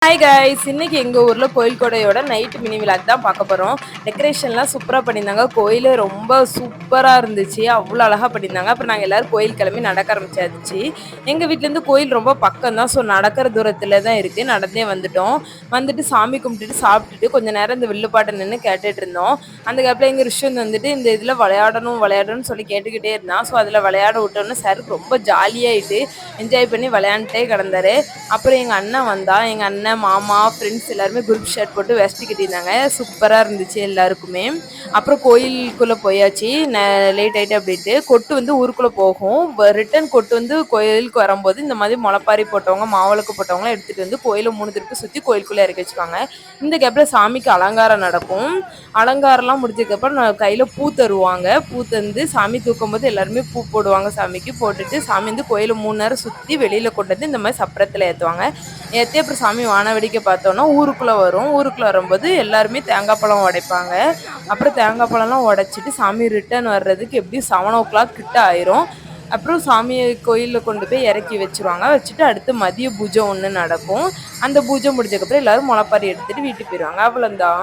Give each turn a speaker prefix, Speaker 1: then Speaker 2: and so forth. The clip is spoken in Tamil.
Speaker 1: ஹாய் கைஸ், இன்னைக்கு எங்கள் ஊரில் கோயில் கொடையோட நைட்டு மினி விளாக் தான் பார்க்க போகிறோம். டெக்கரேஷன்லாம் சூப்பராக பண்ணியிருந்தாங்க. கோயில் ரொம்ப சூப்பராக இருந்துச்சு, அவ்வளோ அழகாக பண்ணியிருந்தாங்க. அப்புறம் நாங்கள் எல்லோரும் கோயில் கிளம்பி நடக்க ஆரம்பிச்சாச்சு. எங்கள் வீட்டிலேருந்து கோயில் ரொம்ப பக்கம் தான், ஸோ நடக்கிற தூரத்தில் தான் இருக்குது. நடந்தே வந்துட்டோம். வந்துட்டு சாமி கும்பிட்டுட்டு சாப்பிட்டுட்டு கொஞ்சம் நேரம் இந்த வில்லுப்பாட்டை நின்று கேட்டுட்டு இருந்தோம். அந்த கேப்பில் எங்கள் ரிஷன் வந்துட்டு இந்த இதில் விளையாடணும்னு சொல்லி கேட்டுக்கிட்டே இருந்தான். ஸோ அதில் விளையாட விட்டோன்னு சருக்கு ரொம்ப ஜாலியாகிட்டு என்ஜாய் பண்ணி விளையாண்டுட்டே கிடந்தாரு. அப்புறம் எங்கள் அண்ணன் வந்தான். எங்கள் அண்ணன், மாமா, ஃப்ரெண்ட்ஸ் எல்லாருமே குரூப் ஷர்ட் போட்டு வெஸ்ட் கட்டியிருந்தாங்க. சூப்பராக இருந்துச்சு எல்லாருக்குமே. அப்புறம் கோயிலுக்குள்ளே போயாச்சு. லேட் ஆகிட்டு அப்படின்ட்டு கொட்டு வந்து ஊருக்குள்ளே போகும். ரிட்டன் கொட்டு வந்து கோயிலுக்கு வரும்போது இந்த மாதிரி முளைப்பாரி போட்டவங்க, மாவிளக்கு போட்டவங்களாம் எடுத்துகிட்டு வந்து கோயிலை 3 திருப்பி சுற்றி கோயிலுக்குள்ளே இறக்கி வச்சுக்காங்க. இந்த கேப்பில் சாமிக்கு அலங்காரம் நடக்கும். அலங்காரம்லாம் முடிஞ்சதுக்கப்புறம் கையில் பூ தருவாங்க. பூ தந்து சாமி தூக்கும் போது எல்லாருமே பூ போடுவாங்க. சாமிக்கு போட்டுட்டு சாமி வந்து கோயிலை 3 நேரம் சுற்றி வெளியில் கொண்டு வந்து இந்த மாதிரி சப்பரத்தில் ஏற்றுவாங்க. ஏற்றி அப்புறம் சாமி வான வேடிக்கை பார்த்தோன்னா ஊருக்குள்ளே வரும். ஊருக்குள்ளே வரும்போது எல்லாருமே தேங்காய் பழம் உடைப்பாங்க. அப்புறம் தேங்காய் பழம்லாம் உடைச்சிட்டு சாமி ரிட்டர்ன் வர்றதுக்கு எப்படியும் 7 o'clock கிட்ட ஆயிரும். அப்புறம் சாமியை கோயிலில் கொண்டு போய் இறக்கி வச்சுருவாங்க. வச்சுட்டு அடுத்து மதிய பூஜை ஒன்று நடக்கும். அந்த பூஜை முடிஞ்சதுக்கப்புறம் எல்லோரும் முளைப்பாரி எடுத்துகிட்டு வீட்டுக்கு போயிடுவாங்க. அவ்வளோந்தான்.